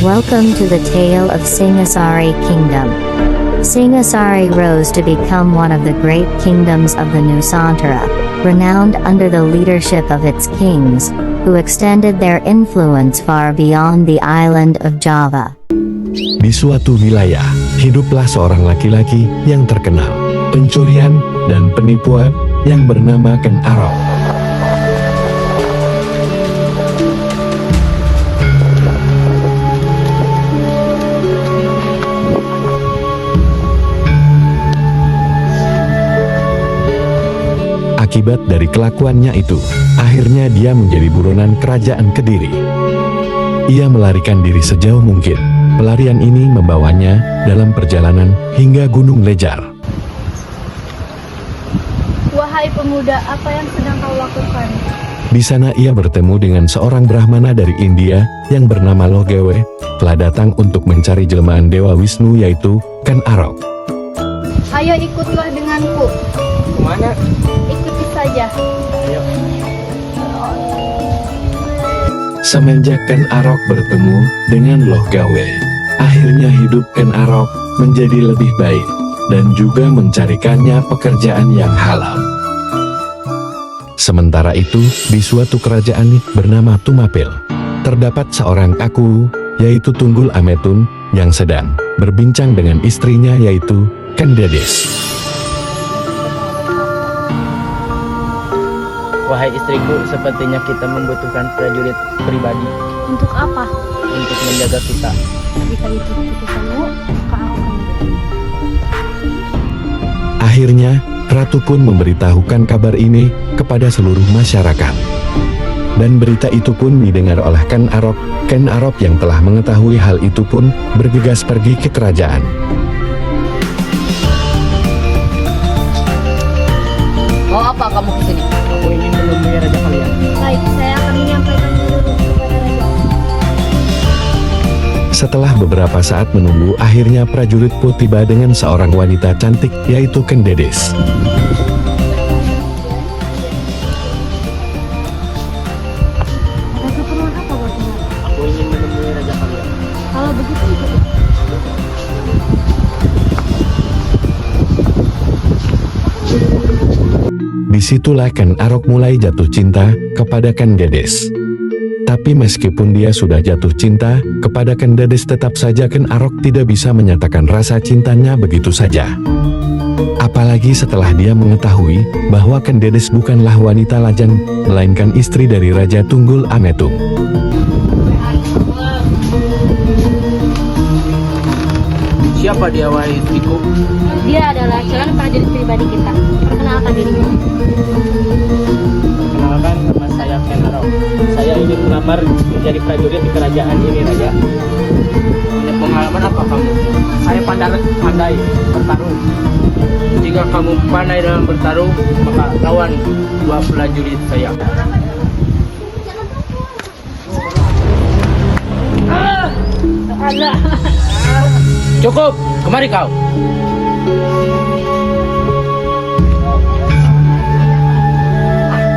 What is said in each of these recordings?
Welcome to the tale of Singasari Kingdom. Singasari rose to become one of the great kingdoms of the Nusantara, renowned under the leadership of its kings, who extended their influence far beyond the island of Java. Di suatu wilayah, hiduplah seorang laki-laki yang terkenal pencurian dan penipuan yang bernama Ken Arok. Akibat dari kelakuannya itu, akhirnya dia menjadi buronan kerajaan Kediri. Ia melarikan diri sejauh mungkin. Pelarian ini membawanya dalam perjalanan hingga Gunung Lejar. Wahai pemuda, apa yang sedang kau lakukan? Di sana ia bertemu dengan seorang Brahmana dari India yang bernama Lohgewe, telah datang untuk mencari jelmaan Dewa Wisnu yaitu Ken Arok. Ayo ikutlah denganku. Kemana? Ikuti saja. Ayo. Semenjak Ken Arok bertemu dengan Lohgawe, akhirnya hidup Ken Arok menjadi lebih baik dan juga mencarikannya pekerjaan yang halal. Sementara itu, di suatu kerajaan bernama Tumapil, terdapat seorang kaku, yaitu Tunggul Ametun, yang sedang berbincang dengan istrinya yaitu Ken Dedes. Wahai istriku, sepertinya kita membutuhkan prajurit pribadi Untuk apa? untuk menjaga kita. Jika itu keputusanmu, maka aku akan mendukung. Akhirnya, Ratu pun memberitahukan kabar ini kepada seluruh masyarakat. Dan berita itu pun didengar oleh Ken Arok. Ken Arok yang telah mengetahui hal itu pun bergegas pergi ke kerajaan. Mau apa kamu kesini? Aku ingin menemui raja kalian. Baik, saya akan menyampaikan dulu kepada raja. Setelah beberapa saat menunggu, akhirnya prajurit pun tiba dengan seorang wanita cantik yaitu Ken Dedes. Ada keperluan apa buatmu? Aku ingin menemui raja kalian. Kalau begitu ikuti. Disitulah Ken Arok mulai jatuh cinta kepada Ken Dedes. Tapi meskipun dia sudah jatuh cinta kepada Ken Dedes, tetap saja Ken Arok tidak bisa menyatakan rasa cintanya begitu saja. Apalagi setelah dia mengetahui bahwa Ken Dedes bukanlah wanita lajang, melainkan istri dari Raja Tunggul Ametung. Siapa dia, wahai istriku? Dia adalah calon prajurit pribadi kita. Perkenalkan dirimu. Perkenalkan, nama saya Ken Arok. Saya ingin melamar menjadi prajurit di kerajaan ini, Raja. Punya pengalaman apa kamu? Saya pandai bertarung. Jika kamu pandai dalam bertarung, maka lawan dua prajurit saya. Cukup, kemari kau.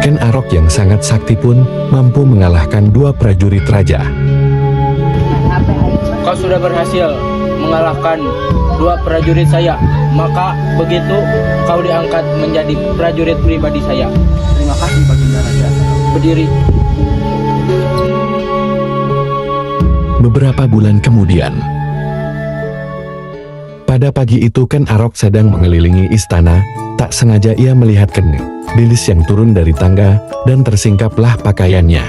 Ken Arok yang sangat sakti pun mampu mengalahkan dua prajurit raja. Kau sudah berhasil mengalahkan dua prajurit saya, maka begitu kau diangkat menjadi prajurit pribadi saya. Terima kasih, Baginda Raja. Berdiri. Beberapa bulan kemudian, pada pagi itu Ken Arok sedang mengelilingi istana. Tak sengaja ia melihat Ken Dedes yang turun dari tangga dan tersingkaplah pakaiannya.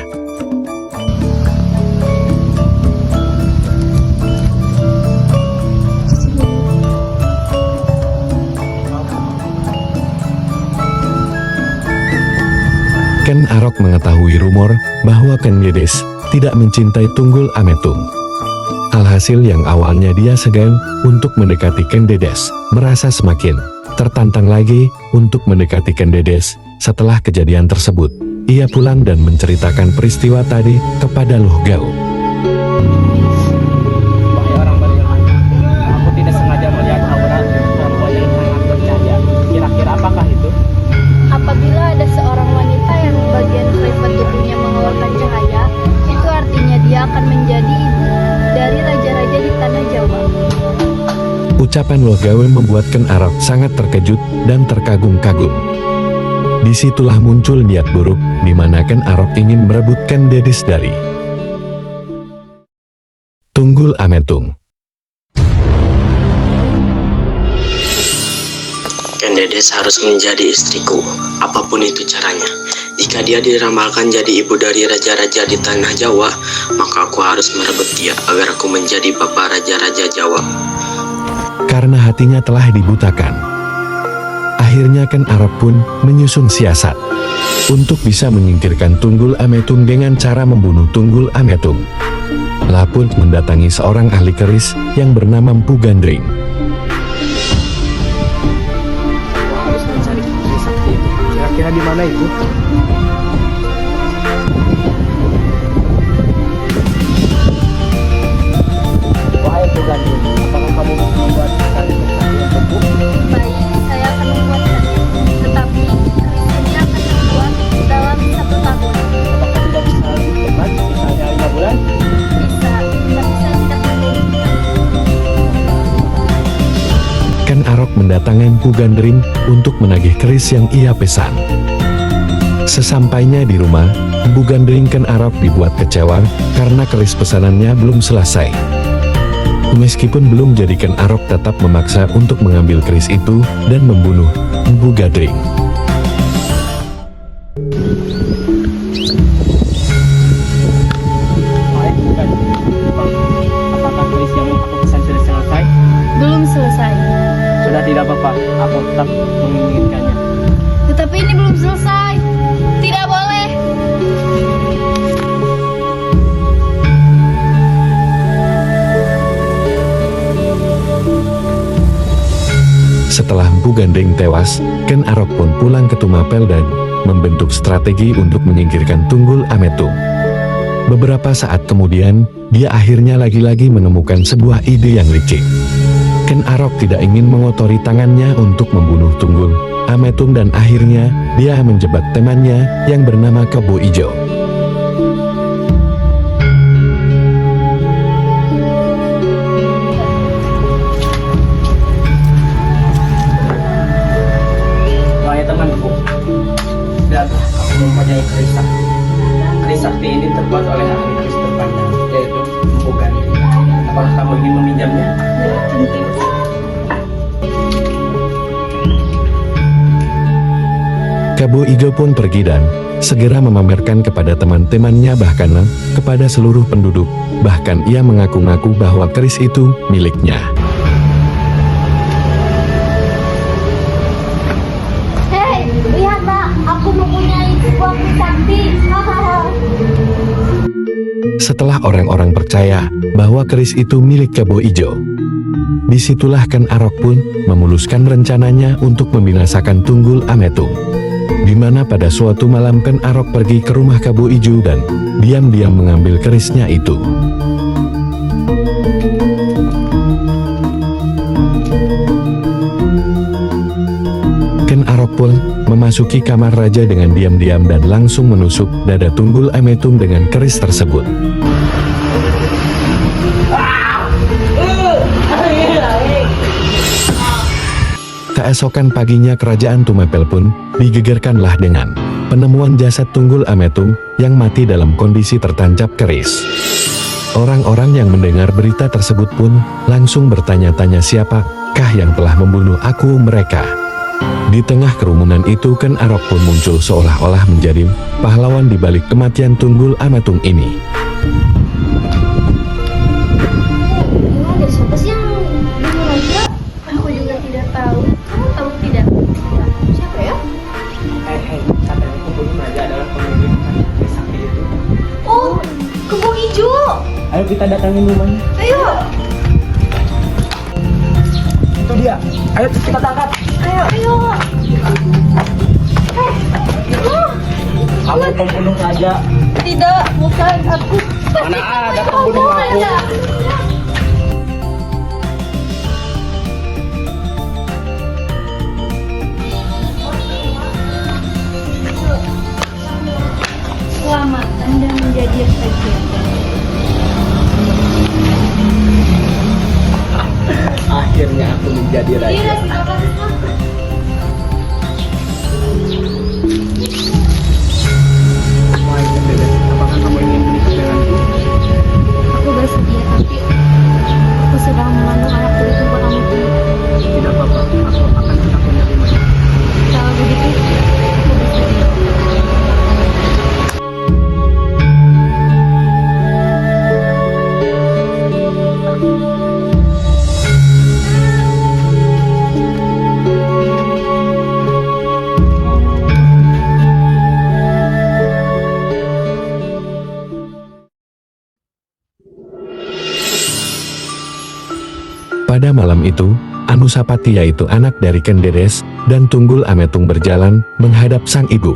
Ken Arok mengetahui rumor bahwa Ken Dedes tidak mencintai Tunggul Ametung. Alhasil yang awalnya dia segan untuk mendekati Ken Dedes, merasa semakin tertantang lagi untuk mendekati Ken Dedes. Setelah kejadian tersebut, ia pulang dan menceritakan peristiwa tadi kepada Lohgau. Wahai orang beriman, aku tidak sengaja melihat aura perempuan yang sangat bercahaya. Kira-kira apakah itu? Apabila ada seorang wanita yang bagian private tubuhnya mengeluarkan cahaya, itu artinya dia akan menjadi ibu dari raja Ucapan Logawe membuatkan Arok sangat terkejut dan terkagum-kagum. Disitulah muncul niat buruk, di mana Ken Arok ingin merebutkan Dedes dari Tunggul Ametung. Ken Dedes harus menjadi istriku, apapun itu caranya. Jika dia diramalkan jadi ibu dari raja-raja di tanah Jawa, maka aku harus merebut dia agar aku menjadi bapak raja-raja Jawa. Karena hatinya telah dibutakan, akhirnya Ken Arok pun menyusun siasat untuk bisa menyingkirkan Tunggul Ametung dengan cara membunuh Tunggul Ametung. Lapun mendatangi seorang ahli keris yang bernama Mpu Gandring. Harus mencari keris sakti itu. Kira-kira di mana itu? Wahai Mpu Gandring, apakah kamu membuat keris sakti untukku? Baik, saya akan membuatkan. Tetapi keris ini akan dibuat dalam 1 tahun. Apakah tidak bisa lebih cepat, misalnya 5 bulan? Bisa, tapi saya tidak menjanjikan. Ken Arok mendatangi Mpu Gandring untuk menagih keris yang ia pesan. Sesampainya di rumah, Mpu Gandring Ken Arok dibuat kecewa karena keris pesanannya belum selesai. Meskipun belum jadi, Ken Arok tetap memaksa untuk mengambil keris itu dan membunuh Mpu Gandring. Wahai Mpu Gandring, apakah keris yang aku pesan sudah selesai? Belum selesai. Sudah tidak apa-apa, aku tetap menginginkannya. Tetapi ini belum selesai. Tidak boleh. Setelah Mpu Gandring tewas, Ken Arok pun pulang ke Tumapel dan membentuk strategi untuk menyingkirkan Tunggul Ametung. Beberapa saat kemudian, dia akhirnya lagi-lagi menemukan sebuah ide yang licik. Ken Arok tidak ingin mengotori tangannya untuk membunuh Tunggul Ametung dan akhirnya dia menjebak temannya yang bernama Kebo Ijo. Wahai temanku, dan aku mempunyai keris sakti. Keris sakti ini terbuat oleh ahli keris terpandang, yaitu Mpu Gandring. Apakah kamu ingin meminjamnya? Kebo Ijo pun pergi dan segera memamerkan kepada teman-temannya, bahkan kepada seluruh penduduk. Bahkan ia mengaku-ngaku bahwa keris itu miliknya. Hei, lihatlah, aku mempunyai sebuah keris sakti. Hahaha. Setelah orang-orang percaya bahwa keris itu milik Kebo Ijo, disitulah Ken Arok pun memuluskan rencananya untuk membinasakan Tunggul Ametung. Di mana pada suatu malam Ken Arok pergi ke rumah Kebo Ijo dan diam-diam mengambil kerisnya itu. Ken Arok pun memasuki kamar raja dengan diam-diam dan langsung menusuk dada Tunggul Ametung dengan keris tersebut. Keesokan paginya kerajaan Tumapel pun digegerkanlah dengan penemuan jasad Tunggul Ametung yang mati dalam kondisi tertancap keris. Orang-orang yang mendengar berita tersebut pun langsung bertanya-tanya siapakah yang telah membunuh mereka. Di tengah kerumunan itu Ken Arok pun muncul seolah-olah menjadi pahlawan di balik kematian Tunggul Ametung ini. Ada siapa sih yang bunuh raja? Aku juga tidak tahu. Kamu tahu tidak? Siapa ya? Hei, katanya pembunuh raja adalah pemilik keris sakti itu. Oh, Kebo Ijo. Ayo kita datangin rumahnya. Ayo. Itu dia. Ayo kita tangkap. Ayo. Kamu pembunuh raja. Tidak, bukan aku. Mana ada pembunuh aku? Selamat, Anda menjadi raja. Akhirnya aku menjadi raja. Iya, si Kakak Tisna. Wahai Kendedes, apakah kamu ingin menikah denganku? Aku bersedia, tapi aku sedang mengandung anak dari tempat kamu dulu. Tidak apa-apa, aku akan tetap menerimanya. Kalau begitu, aku bersedia. Pada malam itu, Anusapati yaitu anak dari Kendedes dan Tunggul Ametung berjalan menghadap sang ibu.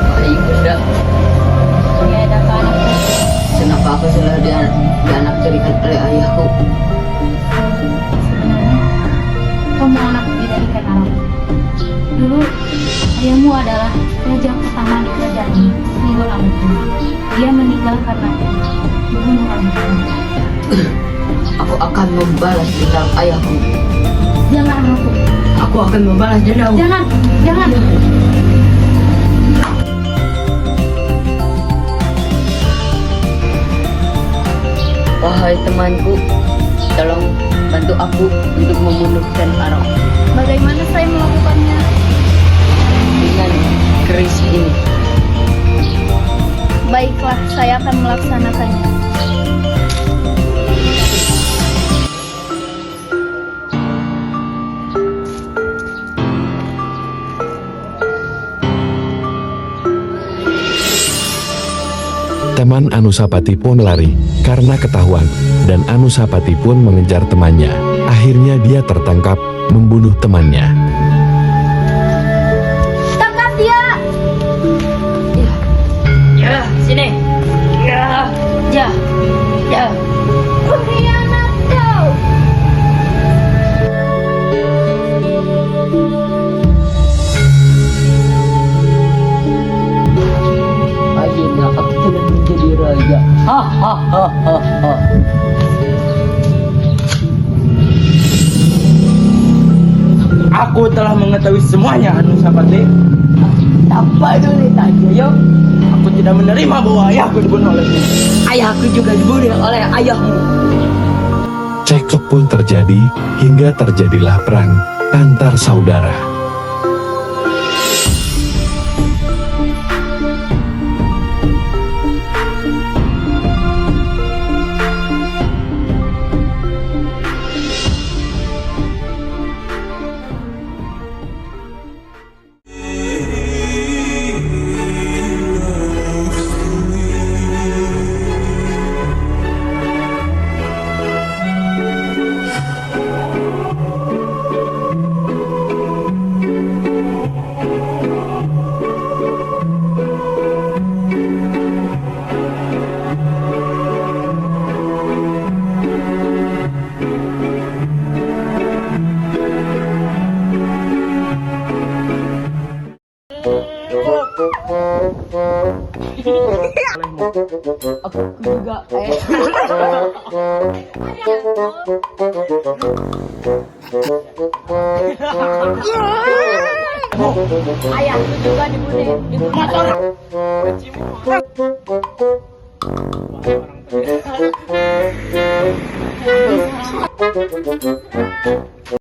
Wahai ibunda, Tiada anakku. kenapa aku selalu dianak-tirikan oleh ayahku? Sebenarnya, kamu anak bidadari Arab. Dulu, ayahmu adalah raja pertama di kerajaan ini, Tunggul Ametung. Dia meninggal karena dibunuh oleh kamu. Aku akan membalas dendam ayahku. Jangan anakku. Aku akan membalas dendam. Jangan, jangan. Wahai temanku, tolong bantu aku untuk membunuh Ken Arok Bagaimana saya melakukannya? dengan keris ini. Baiklah, saya akan melaksanakannya. Teman Anusapati pun lari karena ketahuan, dan Anusapati pun mengejar temannya. Akhirnya dia tertangkap, membunuh temannya. Tangkap dia! Ya, sini. Ya, ya, ya. Pengkhianat kau! Akhirnya aku sudah menjadi raja. Hahaha. Aku telah mengetahui semuanya, Anusapati. Apa dulu tanya, yo? Aku tidak menerima bahwa ayahku dibunuh olehmu. Ayahku juga dibunuh oleh ayahmu. Cekcok pun terjadi, hingga terjadilah perang antar saudara. Aku juga Ayahku juga dibunuh. Orang